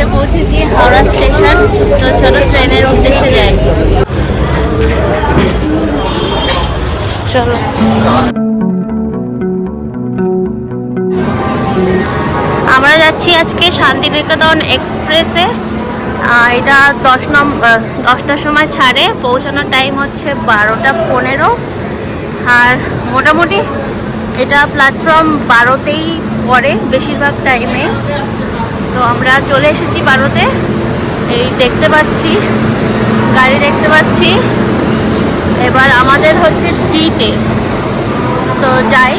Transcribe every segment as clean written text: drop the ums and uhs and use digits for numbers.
এসে পৌঁছেছি হাওড়া স্টেশন। তো চলো ট্রেনের উদ্দেশ্যে যাই। চলো আমরা যাচ্ছি আজকে শান্তিনিকেতন এক্সপ্রেসে। এটা 10টার সময় ছাড়ে, পৌঁছানোর টাইম হচ্ছে 12টা 15। আর মোটামুটি এটা প্ল্যাটফর্ম 12তেই পড়ে বেশিরভাগ টাইমে। তো আমরা চলে এসেছি 12তে। এই দেখতে পাচ্ছি গাড়ি দেখতে পাচ্ছি। এবার আমাদের হচ্ছে ডিতে। তো যাই,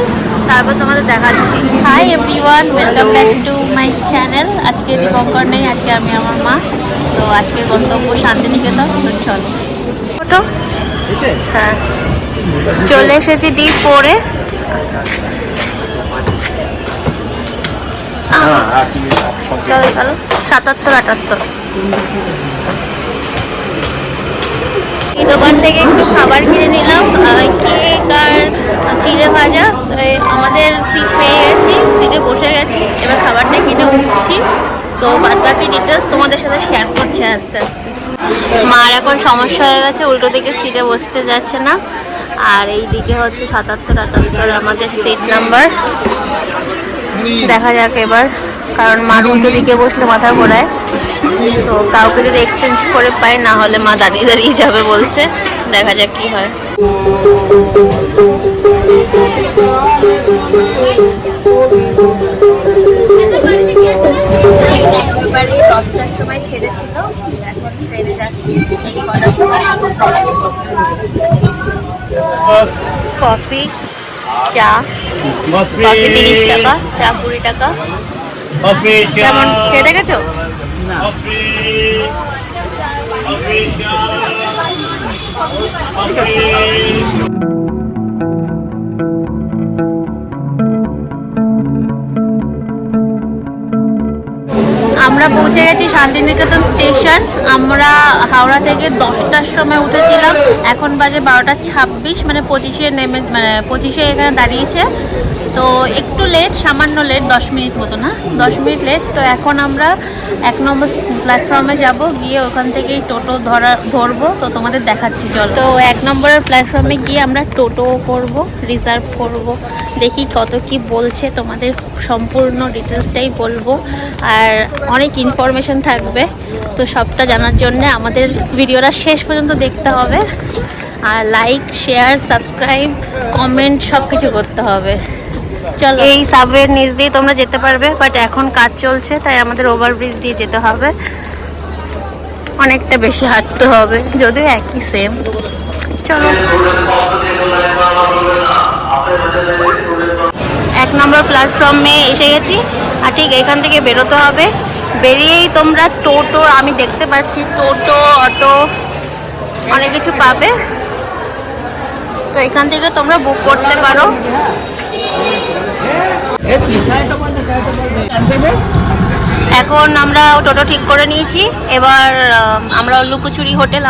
তারপর তোমাদের দেখাচ্ছি। Hi everyone, welcome back to my channel. আজকে দীপঙ্কর নেই, আজকে আমি আমার মা। তো আজকের গন্তব্য শান্তিনিকেতন। তো চলো ফটো। হ্যাঁ, চলে এসেছি ডি পরে। চলো চলো 77-78। এই দোকান থেকে একটু খাবার কিনে নিলাম, কেক আর চিড়ে ভাজা। তো আমাদের সিট পেয়ে গেছি, সিটে বসে গেছি। এবার খাবারটা কিনে উঠছি। তো বাদ বাকি ডিটেলস তোমাদের সাথে শেয়ার করছি আস্তে আস্তে। মার এখন সমস্যা হয়ে গেছে, উল্টো দিকে সিটে বসতে যাচ্ছে না। আর এই দিকে হচ্ছে 77-78 আমাদের সিট নাম্বার। দেখা যাক এবার, কারণ মার উল্টো দিকে বসলে মাথা ঘোরায়। তো কাউকে যদি এক্সচেঞ্জ করে পাই, না হলে মা দাঁড়িয়ে দাঁড়িয়ে যাবে বলছে। দেখা যাক কি হয়। এবারে 10টার সময় ছেড়েছিল, এখন ট্রেনে যাচ্ছি। কফি, চা। কফি 30 টাকা, চা 20 টাকা। কেমন খেয়ে দেখেছো? আমরা পৌঁছে গেছি শান্তিনিকেতন স্টেশন। আমরা হাওড়া থেকে 10টার সময় উঠেছিলাম, এখন বাজে 12টা 26, মানে 25-এ নেমে, মানে 25-এ এখানে দাঁড়িয়েছে। তো একটু লেট, সামান্য লেট, 10 মিনিট মতো, না 10 মিনিট লেট। তো এখন আমরা 1 নম্বর প্ল্যাটফর্মে যাব, গিয়ে ওখান থেকেই টোটো ধরবো। তো তোমাদের দেখাচ্ছি চলো। তো 1 নম্বরের প্ল্যাটফর্মে গিয়ে আমরা টোটো করব, রিজার্ভ করব। দেখি কত কি বলছে, তোমাদের সম্পূর্ণ ডিটেলসটাই বলবো। আর অনেক ইনফরমেশন থাকবে, তো সবটা জানার জন্য আমাদের ভিডিওটা শেষ পর্যন্ত দেখতে হবে। আর লাইক, শেয়ার, সাবস্ক্রাইব, কমেন্ট সব কিছু করতে হবে। চলো, এই সাবওয়ের নিচ দিয়ে তোমরা যেতে পারবে, বাট এখন কাজ চলছে, তাই আমাদের ওভারব্রিজ দিয়ে যেতে হবে। অনেকটা বেশি হাঁটতে হবে, যদিও একই সেম। চলো, 1 নম্বর প্ল্যাটফর্মে এসে গেছি। আর ঠিক এখান থেকে বেরোতে হবে। বেরিয়েই তোমরা টোটো, আমি দেখতে পাচ্ছি টোটো, অটো অনেক কিছু পাবে। তো এখান থেকে তোমরা বুক করতে পারো। এখন আমরা টোটো ঠিক করে নিয়েছি। এবার আমরা লুকোচুরি হোটেল,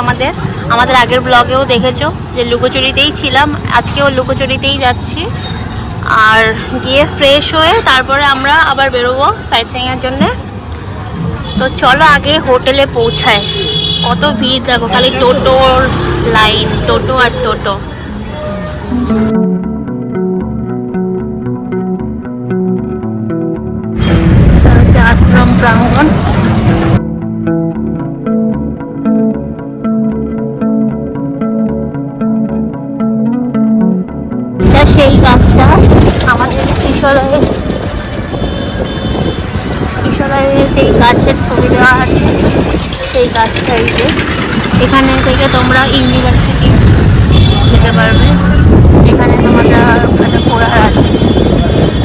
আমাদের আগের ব্লগেও দেখেছো যে লুকোচুরিতেই ছিলাম, আজকেও লুকোচুরিতেই যাচ্ছি। আর গিয়ে ফ্রেশ হয়ে তারপরে আমরা আবার বেরোবো সাইট সিইংয়ের জন্যে। তো চলো আগে হোটেলে পৌঁছায়। কত ভিড় দেখো, খালি টোটোর লাইন, টোটো আর টোটো। আশ্রম প্রাঙ্গণ। সেই গাছটা আমাদের কিশোরের যেই গাছের ছবি দেওয়া আছে, সেই গাছটাই যে। এখানে থেকে তোমরা ইউনিভার্সিটি যেতে পারবে। এখানে তোমরা একটা ঘোরার আছে,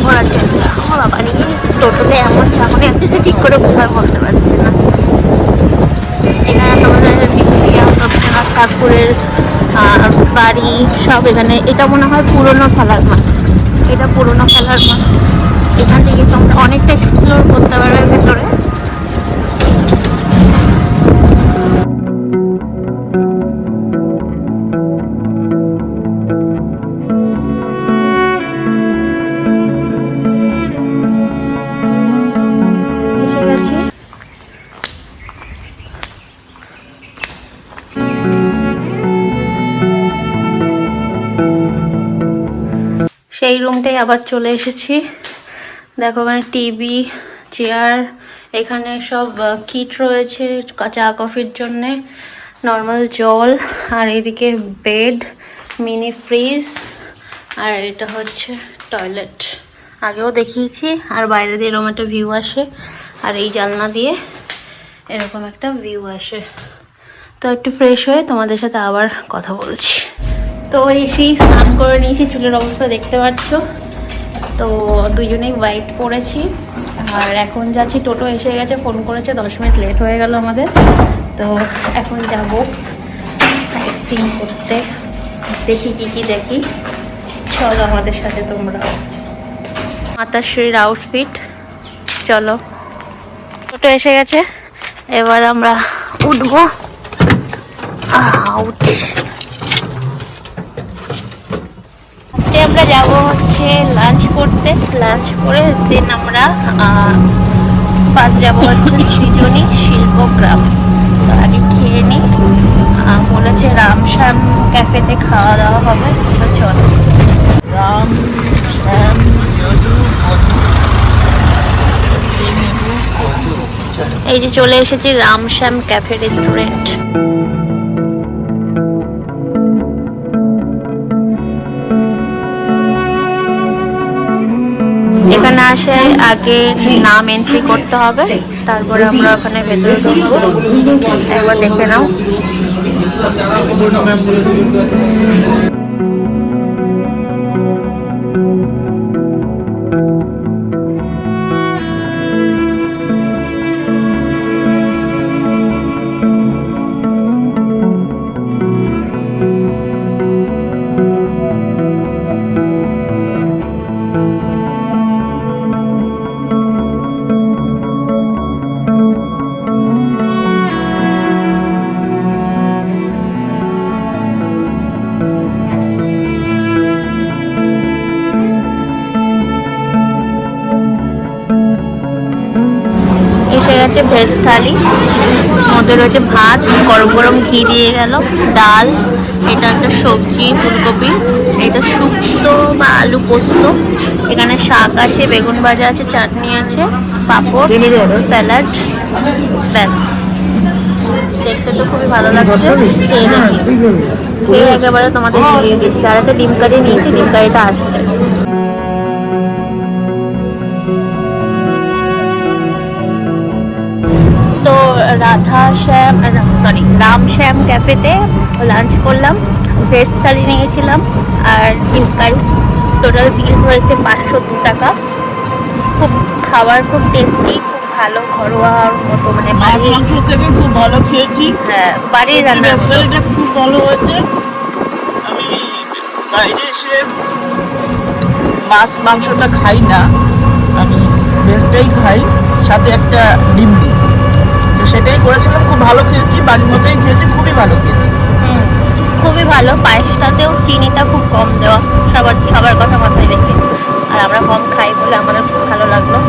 ঘোরার জায়গা। আমার বাবা নিয়ে টোটোতে এমন চাকরি আছে যে ঠিক করে কোথায় বলতে পারছে না। এখানে তোমাদের মিউজিয়াম, রবীন্দ্রনাথ ঠাকুরের বাড়ি সব এখানে। এটা মনে হয় পুরনো খেলার মাঠ, এটা পুরনো খেলার মাঠ। এখান থেকে তোমরা অনেকটা এক্সপ্লোর করতে পারবে ভেতরে। সেই রুমটাই আবার চলে এসেছি। দেখো এখানে টিভি, চেয়ার, এখানে সব কিট রয়েছে চা কফির জন্যে, নর্মাল জল, আর এইদিকে বেড, মিনি ফ্রিজ, আর এটা হচ্ছে টয়লেট। আগেও দেখিয়েছি। আর বাইরে দিয়ে এরকম একটা ভিউ আসে, আর এই জানলা দিয়ে এরকম একটা ভিউ আসে। তো একটু ফ্রেশ হয়ে তোমাদের সাথে আবার কথা বলছি। তো এসেই স্নান করে নিয়েছি, চুলের অবস্থা দেখতে পাচ্ছ। তো দুজনেই হোয়াইট পরেছি। আর এখন যাচ্ছি, টোটো এসে গেছে, ফোন করেছে, 10 মিনিট লেট হয়ে গেল আমাদের। তো এখন যাব সাইট সিইং করতে, দেখি কি দেখি। চলো আমাদের সাথে তোমরা। মাতাশ্রীর আউটফিট, চলো। টোটো এসে গেছে, এবার আমরা উঠবো। আজকে আমরা যাব হচ্ছে লাঞ্চ করতে। লাঞ্চ করে দেন আমরা ফার্স্ট যাব হচ্ছে সৃজনী শিল্পগ্রাম। তো আগে খেয়ে নিই। বলেছে রামশ্যাম ক্যাফেতে খাওয়া দাওয়া হবে। তো চলো। এই যে চলে এসেছি রামশ্যাম ক্যাফে রেস্টুরেন্ট। এখানে আসে আগে নাম এন্ট্রি করতে হবে, তারপরে আমরা ওখানে ভেতরে ঢুকবো। একবার দেখে নাও। এসে গেছে ভেজ থালি। মধ্যে রয়েছে ভাত, গরম গরম ঘি দিয়ে গেল, ডাল, এটা একটা সবজি ফুলকপি, এটা শুক্তো বা আলু পোস্ত, এখানে শাক আছে, বেগুন ভাজা আছে, চাটনি আছে, পাঁপড়, স্যালাড, ব্যাস। দেখতে তো খুবই ভালো লাগছে। খেয়ে দেখি, খেয়ে একেবারে তোমাদের ভিডিও দিচ্ছি। আর একটা ডিম কারি নিয়েছি, ডিম কারিটা আসছে। তো রামশ্যাম ক্যাফেতে লাঞ্চ করলাম। ভেজ থালি নিয়েছিলাম আর ডিম কারি। টোটাল বিল হয়েছে 502 টাকা। খুব খাবার খুব টেস্টি, খুব ভালো, ঘরোয়ার মতো, মানে বাড়ির মাংস থেকে খুব ভালো খেয়েছি। হ্যাঁ, বাড়ির রান্না খুব ভালো হয়েছে। আমি বাইরে এসে মাংসটা খাই না, আমি ভেজটাই খাই, সাথে একটা ডিম দিই। তো সেটাই করেছিলাম, খুব ভালো খেয়েছি, বাড়ির মতোই খেয়েছি, খুবই ভালো খেয়েছি। খুবই ভালো। পায়েসটাতেও চিনিটা খুব কম দেওয়া, সবার কথা মাথায় রেখে। আর আমরা কম খাই বলে আমাদের খুব ভালো লাগলো।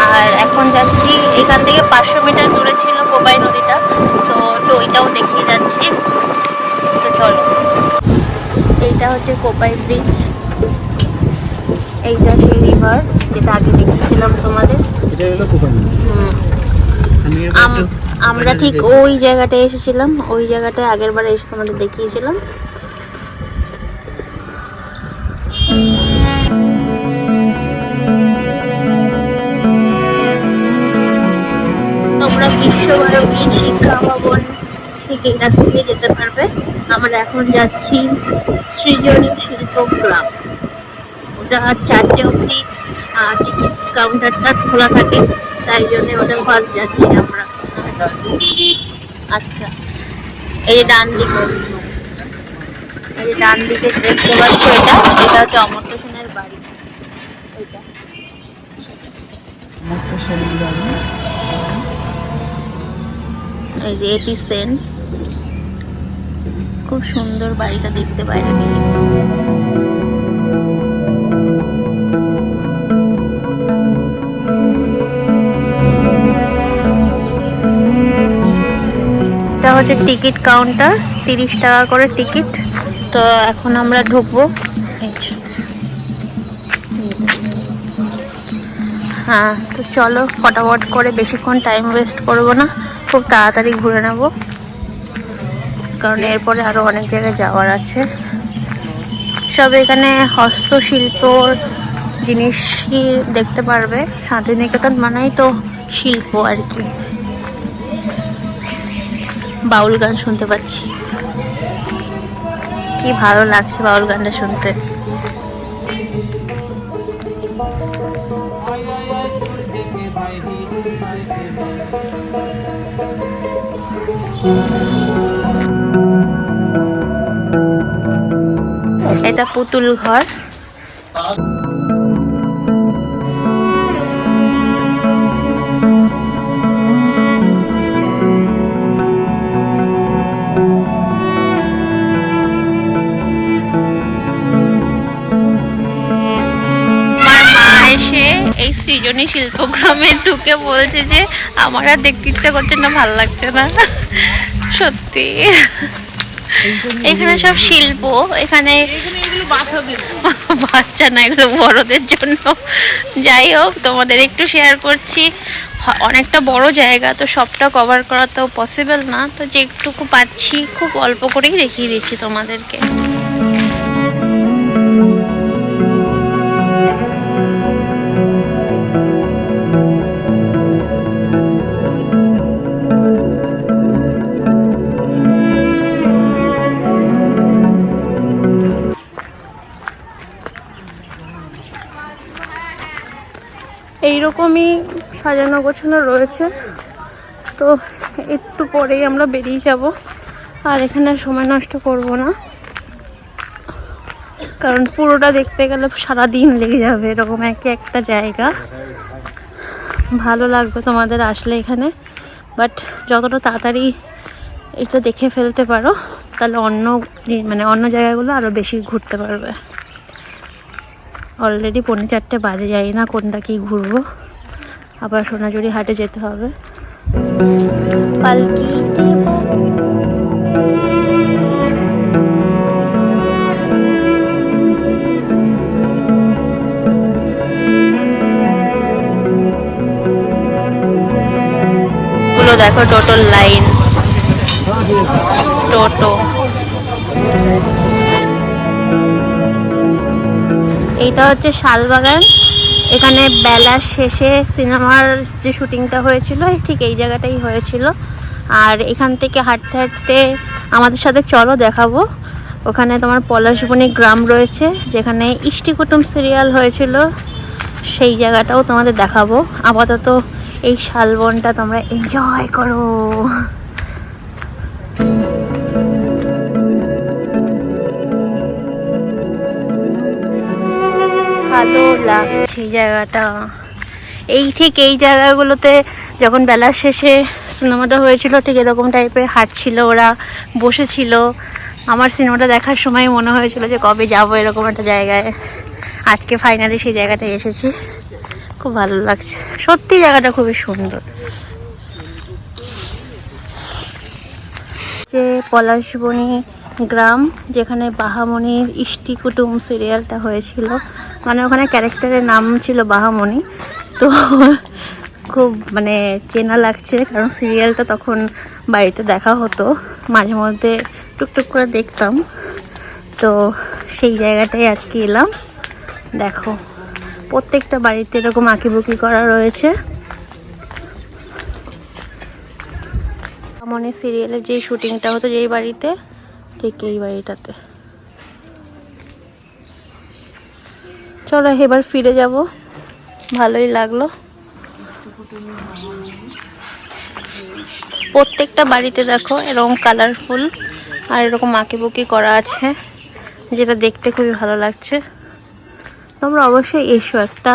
আর এখন যাচ্ছি, এখান থেকে 500 মিটার দূরে ছিল কোপাই নদীটা, তো ওইটাও দেখিয়ে যাচ্ছি। তো চলো। এইটা হচ্ছে কোপাই ব্রিজ, এইটা সেই রিভার যেটা আগে দেখিয়েছিলাম তোমাদের। আমরা ঠিক ওই জায়গাটায় এসেছিলাম, ওই জায়গাটায় আগের বারে এসে তোমাদের দেখিয়েছিলাম। তোমরা বিশ্বভারতী শিক্ষা ভবন থেকে এই রাস্তা দিয়ে যেতে পারবে। আমরা এখন যাচ্ছি সৃজনী শিল্পগ্রাম। ওটা 4টে অবধি টিকিট কাউন্টারটা খোলা থাকে, তাই জন্য ওটা ফার্স্ট যাচ্ছি আমরা। আচ্ছা, এই ডান দিকে, এই ডান দিকে দেখতে পাচ্ছ, এটা হচ্ছে অমর্ত্য সেনের বাড়ি। এইটা এই যে এটি সেন। খুব সুন্দর বাড়িটা দেখতে বাইরে দিয়ে। এটা হচ্ছে টিকিট কাউন্টার, 30 টাকা করে টিকিট। তো এখন আমরা ঢুকবো। হ্যাঁ, তো চলো ফটাফট করে, বেশিক্ষণ টাইম ওয়েস্ট করবো না, খুব তাড়াতাড়ি ঘুরে নেব, কারণ এরপরে আরও অনেক জায়গায় যাওয়ার আছে। সব এখানে হস্তশিল্পর জিনিসই দেখতে পারবে। শান্তিনিকেতন মানেই তো শিল্প আর কি। বাউল গান শুনতে পাচ্ছি, কি ভালো লাগছে বাউল গানটা শুনতে। এটা পুতুল ঘর। এই সৃজনী শিল্পগ্রামে ঢুকে বলছে যে আমার আর দেখতে ইচ্ছা করছে না, ভাল লাগছে না। সত্যি এখানে সব শিল্প, এখানে বাচ্চা না, এগুলো বড়দের জন্য। যাই হোক, তোমাদের একটু শেয়ার করছি। অনেকটা বড় জায়গা, তো সবটা কভার করা তো পসিবল না, তো যেটুকু পাচ্ছি খুব অল্প করেই দেখিয়ে দিচ্ছি তোমাদেরকে। এইরকমই সাজানো গোছানো রয়েছে, তো একটু পরেই আমরা বেরিয়ে যাব। আর এখানে সময় নষ্ট করব না, কারণ পুরোটা দেখতে গেলে সারা দিন লেগে যাবে। এরকম একটা জায়গা ভালো লাগবে তোমাদের আসলে এখানে, বাট যতটা তাড়াতাড়ি এটা দেখে ফেলতে পারো তাহলে অন্য জায়গাগুলো আরও বেশি ঘুরতে পারবে। অলরেডি 4:45 বাজে, যাই না কোনটা কি ঘুরবো। আবার সোনাঝুরি হাটে যেতে হবে। পালকি গুলো দেখো, টোটোর লাইন, টোটো। এইটা হচ্ছে শালবাগান। এখানে বেলা শেষে সিনেমার যে শুটিংটা হয়েছিল ঠিক এই জায়গাটাই হয়েছিল। আর এখান থেকে হাঁটতে হাঁটতে আমাদের সাথে চলো দেখাবো, ওখানে তোমার পলাশবনী গ্রাম রয়েছে, যেখানে ইষ্টি কুটুম সিরিয়াল হয়েছিল, সেই জায়গাটাও তোমাদের দেখাবো। আপাতত এই শালবনটা তোমরা এনজয় করো। ভালো লাগছে জায়গাটা। ঠিক এই জায়গাগুলোতে যখন বেলার শেষে সিনেমাটা হয়েছিল ঠিক এরকম টাইপের হাঁটছিল ওরা, বসেছিল। আমার সিনেমাটা দেখার সময় মনে হয়েছিল যে কবে যাব এরকম একটা জায়গায়। আজকে ফাইনালি সেই জায়গাটায় এসেছি, খুব ভালো লাগছে। সত্যি জায়গাটা খুবই সুন্দর। যে পলাশবনী গ্রাম, যেখানে বাহামণির ইষ্টি কুটুম সিরিয়ালটা হয়েছিল, মানে ওখানে ক্যারেক্টারের নাম ছিল বাহামণি। তো খুব চেনা লাগছে, কারণ সিরিয়ালটা তখন বাড়িতে দেখা হতো, মাঝে মধ্যে টুকটুক করে দেখতাম। তো সেই জায়গাটায় আজকে এলাম। দেখো প্রত্যেকটা বাড়িতে এরকম আঁকিবুকি করা রয়েছে। বাহামণি সিরিয়ালের যে শুটিংটা হতো যেই বাড়িতে, ঠিক এই বাড়িটাতে। চলো এবার ফিরে যাব, ভালোই লাগলো। প্রত্যেকটা বাড়িতে দেখো এরকম কালারফুল আর এরকম আঁকিবুকি করা আছে, যেটা দেখতে খুবই ভালো লাগছে। তোমরা অবশ্যই এসো, একটা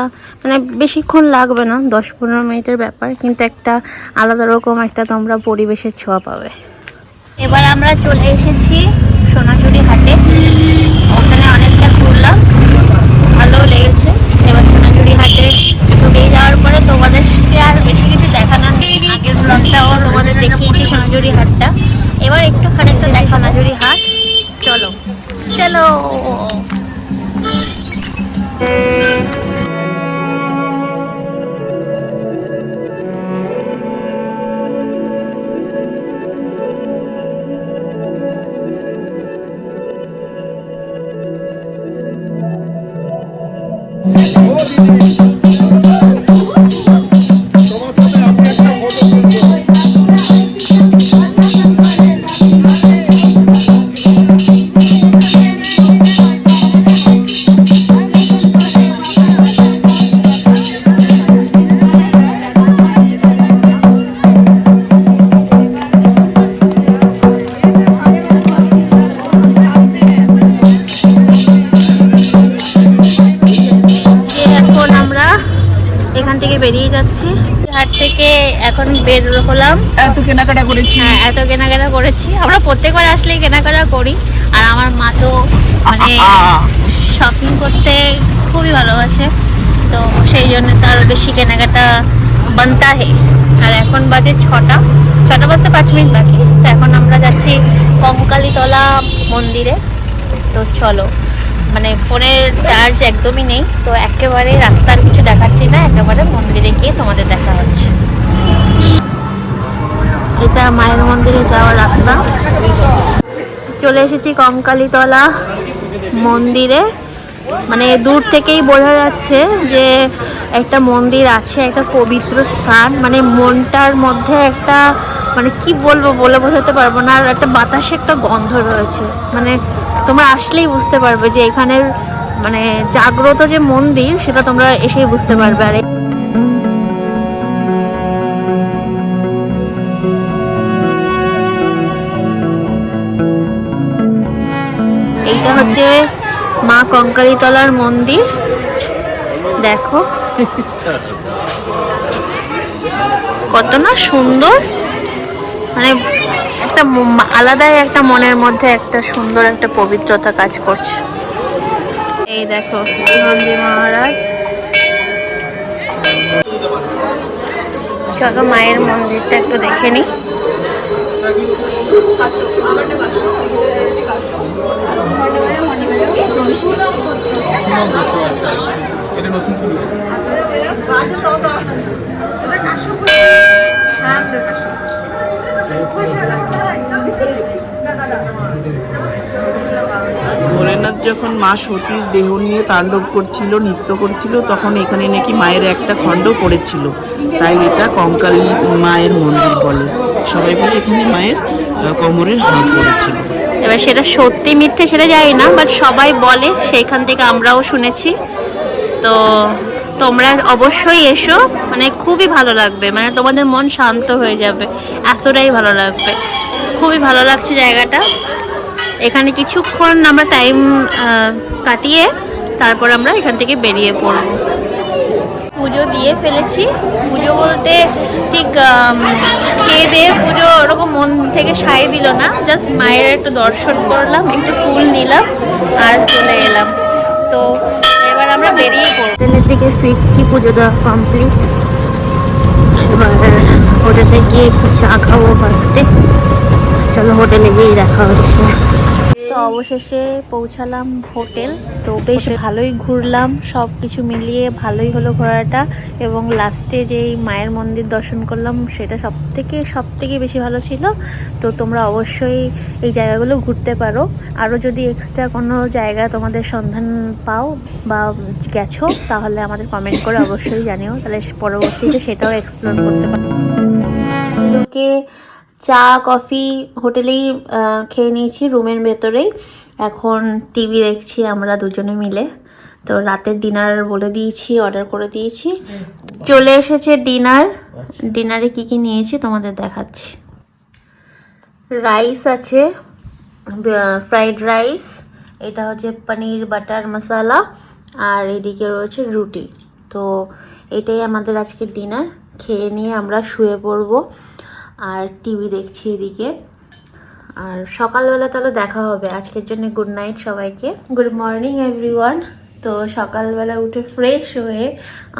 বেশিক্ষণ লাগবে না, 10-15 মিনিটের ব্যাপার, কিন্তু একটা আলাদা রকম একটা তোমরা পরিবেশের ছোঁয়া পাবে। এবার আমরা চলে এসেছি সোনাঝুরি হাটে, ওখানে অনেকটা ঘুরলাম, ভালো লেগেছে। এবার সোনাঝুরি হাটে ঢুকে যাওয়ার পরে তোমাদেরকে আর বেশি কিছু দেখানোর নেই, আগের ব্লগটাও তোমাদের দেখিয়েছি সোনাঝুরি হাটটা। এবার একটু খানিকটা দেখ সোনাঝুরি হাট। চলো চলো। বেরিয়ে যাচ্ছি হাট থেকে, এখন বের হলাম। এত কেনাকাটা করেছি। হ্যাঁ, এত কেনাকাটা করেছি। আমরা প্রত্যেকবার আসলেই কেনাকাটা করি, আর আমার মা তো মানে শপিং করতে খুবই ভালোবাসে, তো সেই জন্য তার বেশি কেনাকাটা বানতা হে। আর এখন বাজে 6টা বাজতে 5 মিনিট বাকি। তো এখন আমরা যাচ্ছি কঙ্কালীতলা মন্দিরে। তো চলো, মানে ফোনের চার্জ একদমই নেই, তো একেবারে রাস্তার কিছু দেখাচ্ছি না, একেবারে মন্দিরে গিয়ে তোমাদের দেখা হচ্ছে। এটা মায়ের মন্দিরে যাওয়ার রাস্তা। চলে এসেছি কঙ্কালীতলা মন্দিরে। মানে দূর থেকেই বোঝা যাচ্ছে যে একটা মন্দির আছে, একটা পবিত্র স্থান। মানে মনটার মধ্যে একটা, মানে কি বলবো, বলে বোঝাতে পারবো না। আর একটা বাতাসে একটা গন্ধ রয়েছে, মানে তোমরা আসলেই বুঝতে পারবে যে এখানের মানে জাগ্রত যে মন্দির, সেটা তোমরা এসেই বুঝতে পারবে। আর এইটা হচ্ছে মা কঙ্কালীতলার মন্দির। দেখো কত না সুন্দর, মানে একটা আলাদাই একটা মনের মধ্যে একটা সুন্দর একটা পবিত্রতা কাজ করছে। এই দেখো নন্দী মহারাজ। চলো মায়ের মন্দিরটা একটু দেখে নি। ভোলেনাথ যখন মা সতীর দেহ নিয়ে তাণ্ডব করছিল, নৃত্য করছিল, তখন এখানে নাকি মায়ের একটা খণ্ড পড়েছিল, তাই এটা কঙ্কালী মায়ের মন্দির বলে। সবাই বলে এখানে মায়ের কোমরের হাড় পড়েছিল। এবার সেটা সত্যি মিথ্যে সেটা জানি না, বাট সবাই বলে, সেইখান থেকে আমরাও শুনেছি। তো তোমরা অবশ্যই এসো, মানে খুবই ভালো লাগবে, মানে তোমাদের মন শান্ত হয়ে যাবে, এতটাই ভালো লাগবে। খুবই ভালো লাগছে জায়গাটা। এখানে কিছুক্ষণ আমরা টাইম কাটিয়ে তারপর আমরা এখান থেকে বেরিয়ে পড়ব। পুজো দিয়ে ফেলেছি। পুজো বলতে ঠিক খেয়ে দিয়ে পুজো ওরকম মন থেকে সায় দিল না, জাস্ট মায়ের একটু দর্শন করলাম, একটু ফুল নিলাম আর চলে এলাম। তো এবার আমরা বেরিয়ে পড়ব, হোটেলের দিকে ফিরছি। পুজো দেওয়া কমপ্লিট। এবার হোটেলে গিয়ে একটু চা খাবো ফার্স্টে। চলো হোটেলে গিয়েই দেখা হচ্ছে। তো অবশেষে পৌঁছালাম হোটেল। তো বেশ ভালোই ঘুরলাম, সব কিছু মিলিয়ে ভালোই হলো ঘোরাটা। এবং লাস্টে যেই মায়ের মন্দির দর্শন করলাম, সেটা সব থেকে বেশি ভালো ছিল। তো তোমরা অবশ্যই এই জায়গাগুলো ঘুরতে পারো। আরও যদি এক্সট্রা কোনো জায়গা তোমাদের সন্ধান পাও বা গেছো, তাহলে আমাদের কমেন্ট করে অবশ্যই জানিও, তাহলে পরবর্তীতে সেটাও এক্সপ্লোর করতে পারো। লোকে চা কফি হোটেলেই খেয়ে নিয়েছি, রুমের ভেতরেই। এখন টিভি দেখছি আমরা দুজনে মিলে। তো রাতের ডিনার বলে দিয়েছি, অর্ডার করে দিয়েছি, চলে এসেছে ডিনার। ডিনারে কি কি নিয়েছি তোমাদের দেখাচ্ছি। রাইস আছে, ফ্রাইড রাইস, এটা হচ্ছে পনির বাটার মশালা, আর এদিকে রয়েছে রুটি। তো এটাই আমাদের আজকের ডিনার। খেয়ে নিয়ে আমরা শুয়ে পড়বো আর টিভি দেখছি এদিকে। আর সকালবেলা তাহলে দেখা হবে। আজকের জন্য গুড নাইট সবাইকে। Good morning everyone. তো সকালবেলা উঠে ফ্রেশ হয়ে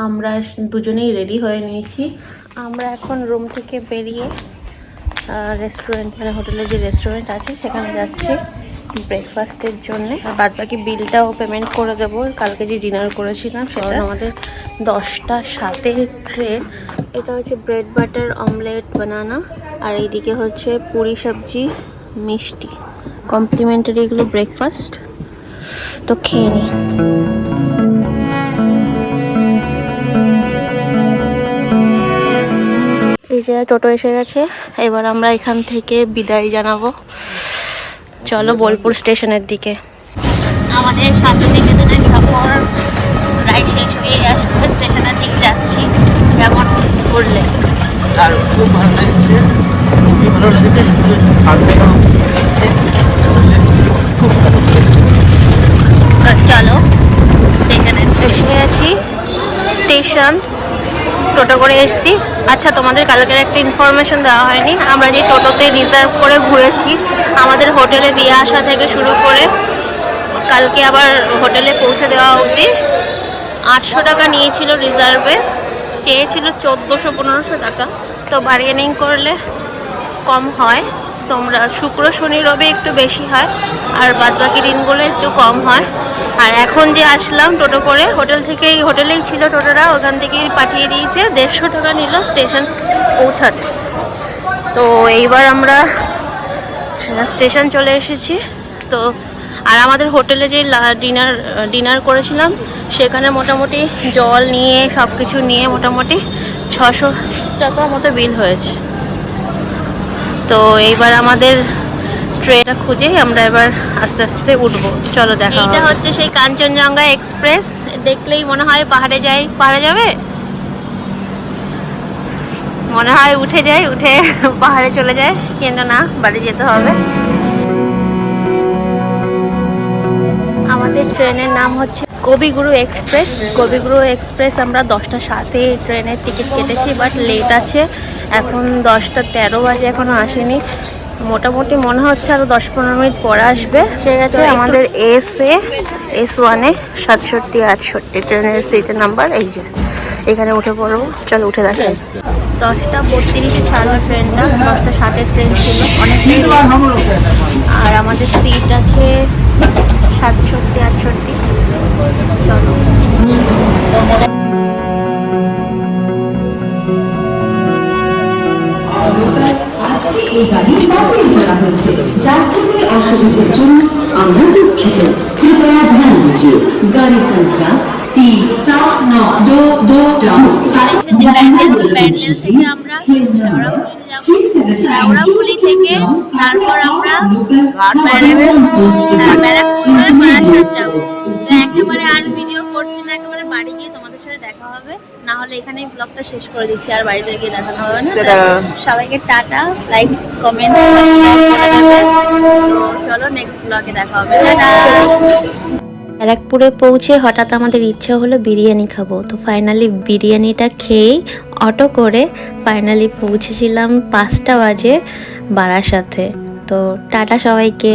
আমরা দুজনেই রেডি হয়ে নিয়েছি। আমরা এখন রুম থেকে বেরিয়ে রেস্টুরেন্ট, মানে হোটেলে যে রেস্টুরেন্ট আছে সেখানে যাচ্ছি ব্রেকফাস্টের জন্যে। আর বাদ বাকি বিলটাও পেমেন্ট করে দেবো। কালকে যে ডিনার করেছিলাম সেটা আমাদের 10:07 ট্রেন। এটা হচ্ছে ব্রেড বাটার অমলেট বানানা, আর এইদিকে হচ্ছে পুরি সবজি মিষ্টি, কমপ্লিমেন্টারি এগুলো ব্রেকফাস্ট। তো খেয়ে নিই। যে টোটো এসে গেছে, এবার আমরা এখান থেকে বিদায় জানাবো। চলো বোলপুর স্টেশনের দিকে। আমাদের শান্তিনিকেতনের সফর প্রায় শেষ হয়ে আসছে, স্টেশনের দিকে যাচ্ছি। কেমন ঘুরলে? আর খুব ভালো লেগেছে, খুবই ভালো লেগেছে, শুধু ঠান্ডাটা লেগেছে, খুব ভালো লেগেছে। তো চলো স্টেশনে এসে গেছি। স্টেশন টোটো করে এসেছি। আচ্ছা, তোমাদের কালকের একটা ইনফরমেশন দেওয়া হয়নি। আমরা যে টোটোতে রিজার্ভ করে ঘুরেছি, আমাদের হোটেলে দিয়ে আসা থেকে শুরু করে কালকে আবার হোটেলে পৌঁছে দেওয়া অবধি 800 টাকা নিয়েছিল রিজার্ভে, চেয়েছিল 1400-1500 টাকা। তো বার্গেনিং করলে কম হয়। তোমরা শুক্র শনি রবি একটু বেশি হয়, আর বাদবাকি দিনগুলো একটু কম হয়। আর এখন যে আসলাম টোটো করে, হোটেলেই ছিল টোটোটা, ওখান থেকেই পাঠিয়ে দিয়েছে। 150 টাকা নিল স্টেশন পৌঁছাতে। তো এইবার আমরা স্টেশন চলে এসেছি। তো আর আমাদের হোটেলে যে ডিনার করেছিলাম, সেখানে মোটামুটি জল নিয়ে সব কিছু নিয়ে মোটামুটি 600 টাকা মতো বিল হয়েছে। তো এইবার আমাদের ট্রেনটা খুঁজে আমরা এবার আস্তে আস্তে উঠবো। চলো দেখা। এটা হচ্ছে সেই কাঞ্চনজঙ্ঘা এক্সপ্রেস। দেখলেই মনে হয় পাহাড়ে যাবে, মনে হয় উঠে পাহাড়ে চলে যায়, কিন্তু না, বাড়ি যেতে হবে। আমাদের ট্রেনের নাম হচ্ছে কবিগুরু এক্সপ্রেস। কবিগুরু এক্সপ্রেস আমরা 10টা 7-এ ট্রেনের টিকিট কেটেছি, বাট লেট আছে। এখন 10টা 13 বাজে, এখনো আসেনি। মোটামুটি মনে হচ্ছে আরো 10-15 মিনিট পরে আসবে। সে গেছে আমাদের S1-এ 67-68 ট্রেনের সিটের নাম্বার। এই যে এখানে উঠে পড়বো। চলো উঠে দেখাই। 10টা 32-এ ছাড়লো ট্রেনটা, 10টা 60-এর ট্রেন ছিল, অনেকটাই। আর আমাদের সিট আছে 67-68। চলো। আজকে এই গাড়ি বাতিল করা হয়েছে। যাত্রীদের অসুবিধার জন্য আমরা দুঃখিত। कृपया ध्यान दीजिए। गाड़ी संख्या 37922 থেকে তারপর আমরা ব্যারাকপুরে যাবো। একেবারে আর ভিডিও করছি না, একেবারে বাড়ি গিয়ে তোমাদের সাথে দেখা হবে। না হলে এখানেই ব্লগটা শেষ করে দিচ্ছি, আর বাড়িতে গিয়ে দেখানো হবে না। সবাইকে টাটা, লাইক, কমেন্ট, সাবস্ক্রাইব করে দেবে। তো চলো নেক্সট ব্লগে দেখা হবে। টাটা। ব্যারাকপুরে পৌঁছে হঠাৎ আমাদের ইচ্ছা হলো বিরিয়ানি খাবো। তো ফাইনালি বিরিয়ানিটা খেয়েই অটো করে ফাইনালি পৌঁছেছিলাম 5টা বাজে বারাসাতে। তো টাটা সবাইকে।